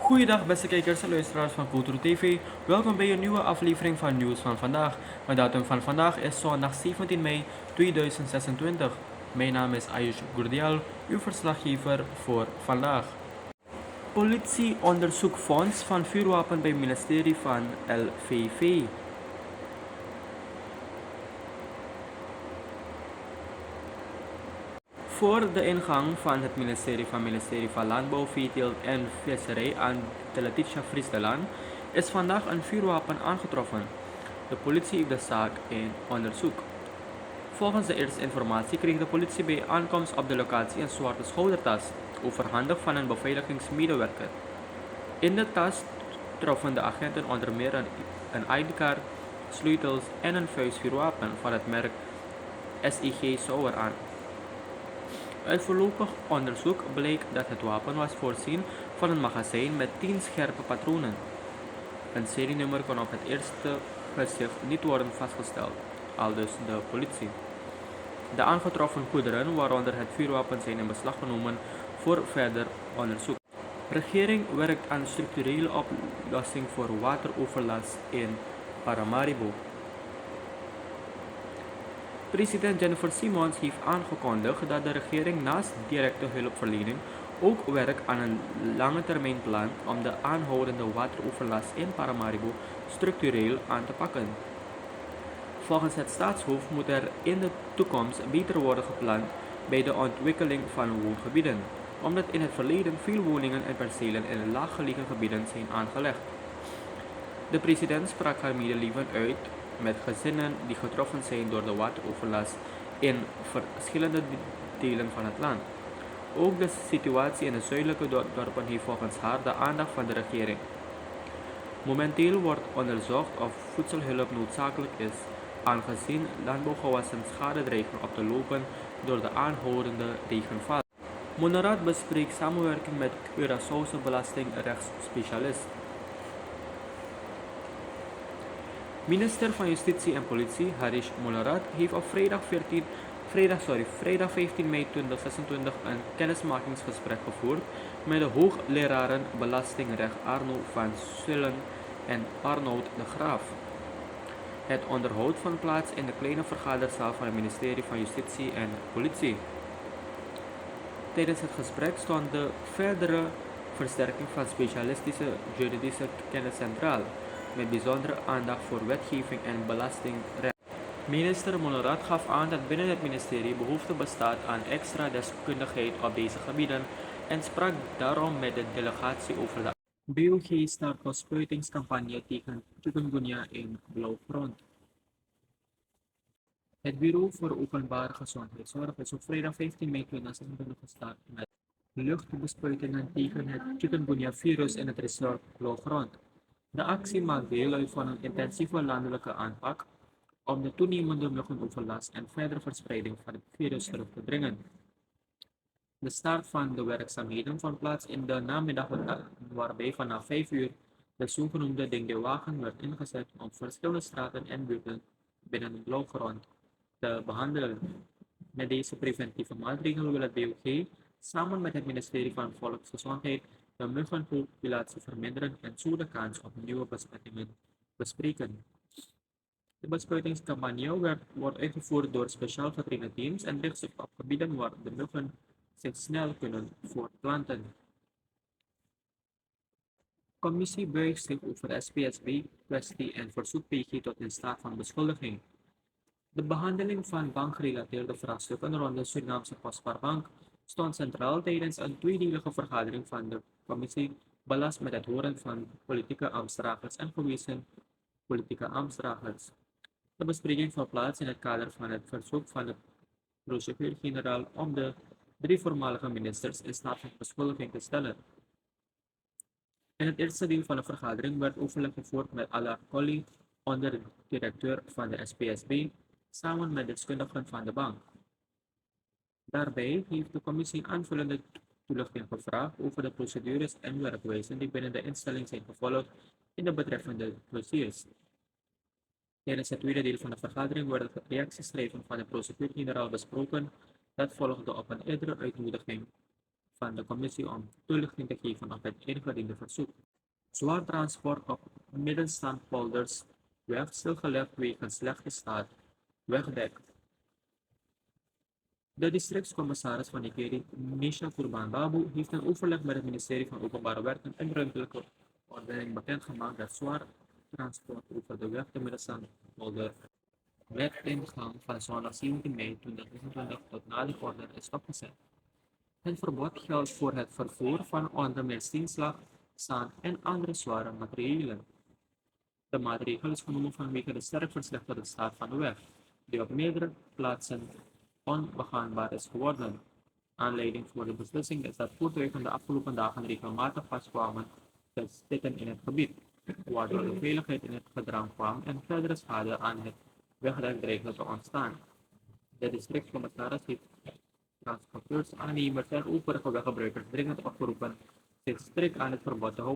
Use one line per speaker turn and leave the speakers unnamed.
Goeiedag beste kijkers en luisteraars van Cultuur TV. Welkom bij een nieuwe aflevering van Nieuws van Vandaag. Mijn datum van vandaag is zondag 17 mei 2026. Mijn naam is Ayush Gurdial, uw verslaggever voor vandaag. Politie onderzoekt fonds van vuurwapen bij het ministerie van LVV. Voor de ingang van het ministerie van Landbouw, Veeteelt en Visserij aan de Letitia Friesland is vandaag een vuurwapen aangetroffen. De politie heeft de zaak in onderzoek. Volgens de eerste informatie kreeg de politie bij aankomst op de locatie een zwarte schoudertas, overhandigd van een beveiligingsmedewerker. In de tas troffen de agenten onder meer een ID-kaart, sleutels en een vuistvuurwapen van het merk SIG Sauer aan. Uit voorlopig onderzoek bleek dat het wapen was voorzien van een magazijn met 10 scherpe patronen. Een serienummer kon op het eerste gezicht niet worden vastgesteld, aldus de politie. De aangetroffen goederen, waaronder het vuurwapen, zijn in beslag genomen voor verder onderzoek. De regering werkt aan structurele oplossing voor wateroverlast in Paramaribo. President Jennifer Simons heeft aangekondigd dat de regering naast directe hulpverlening ook werkt aan een langetermijnplan om de aanhoudende wateroverlast in Paramaribo structureel aan te pakken. Volgens het staatshoofd moet er in de toekomst beter worden gepland bij de ontwikkeling van woongebieden, omdat in het verleden veel woningen en percelen in laaggelegen gebieden zijn aangelegd. De president sprak haar medeleven uit met gezinnen die getroffen zijn door de wateroverlast in verschillende delen van het land. Ook de situatie in de zuidelijke dorpen heeft volgens haar de aandacht van de regering. Momenteel wordt onderzocht of voedselhulp noodzakelijk is, aangezien landbouwgewassen schade dreigen op te lopen door de aanhoudende regenval. Monarad bespreekt samenwerking met Curaçaose belastingrechtsspecialist. Minister van Justitie en Politie Harish Mullarad heeft op vrijdag 15 mei 2026 een kennismakingsgesprek gevoerd met de hoogleraren belastingrecht Arno van Zullen en Arnoud de Graaf. Het onderhoud vond plaats in de kleine vergaderzaal van het ministerie van Justitie en Politie. Tijdens het gesprek stond de verdere versterking van specialistische juridische kennis centraal, met bijzondere aandacht voor wetgeving en belastingrecht. Minister Mullarad gaf aan dat binnen het ministerie behoefte bestaat aan extra deskundigheid op deze gebieden en sprak daarom met de delegatie over de BOG start bespuitingscampagne tegen chikungunya in Blauwgrond. Het Bureau voor Openbare Gezondheidszorg is op vrijdag 15 mei 2026 gestart met luchtbespuitingen tegen het chikungunya-virus in het resort Blauwgrond. De actie maakt deel uit van een intensieve landelijke aanpak om de toenemende muggenooverlast en verdere verspreiding van het virus terug te dringen. De start van de werkzaamheden vond plaats in de namiddag, waarbij vanaf 5 uur de zogenoemde Dingdewagen werd ingezet om verschillende straten en buurten binnen de Blauwgrond te behandelen. Met deze preventieve maatregelen wil het BOG samen met het ministerie van Volksgezondheid de muggenpopulatie verminderen en zo de kans op nieuwe besmettingen bespreken. De bespuitingscampagne wordt uitgevoerd door speciaal getrainde teams en richt zich op gebieden waar de muggen zich snel kunnen voortplanten. Commissie buigt zich over de SPSB-kwestie en verzoekt PG tot in staat van beschuldiging. De behandeling van bankgerelateerde vraagstukken rond de Surinaamse Kostbaarbank stond centraal tijdens een tweedelige vergadering van de commissie belast met het horen van politieke ambtsdragers en gewezen politieke ambtsdragers. De bespreking vond plaats in het kader van het verzoek van de procureur-generaal om de 3 voormalige ministers in staat van beschuldiging te stellen. In het eerste deel van de vergadering werd overleg gevoerd met Ala Colli, onderdirecteur van de SPSB, samen met deskundigen van de bank. Daarbij heeft de commissie aanvullende toelichting gevraagd over de procedures en werkwijzen die binnen de instelling zijn gevolgd in de betreffende dossiers. Tijdens het tweede deel van de vergadering werden de reactieschrijven van de procureur-generaal besproken. Dat volgde op een eerdere uitnodiging van de commissie om toelichting te geven op het ingediende verzoek. Zwaar transport op middenstandpolders werd stilgelegd wegens slechte staat wegdek. De districtscommissaris van Nikeri, Nisha Kurban Babu, heeft in overleg met het ministerie van Openbare Werken en Ruimtelijke Ordening bekendgemaakt dat zwaar transport over de weg de middenstandpolder met ingang van zondag 17 mei 2023 tot na de order is stopgezet. Het verbod geldt voor het vervoer van onder meer steenslag, zand en andere zware materialen. De maatregel is genomen vanwege de sterk verslechterde staat van de weg, die op meerdere plaatsen onbegaanbaar is geworden. Aanleiding voor de beslissing is dat voertuigen de afgelopen dagen regelmatig vastkwamen te zitten in het gebied, waardoor de veiligheid in het gedrang kwam en verdere schade aan het wegdek dreigde te ontstaan. De districtscommissaris heeft transporteurs, aannemers en overige weggebruikers dringend opgeroepen zich strikt aan het verbod te houden.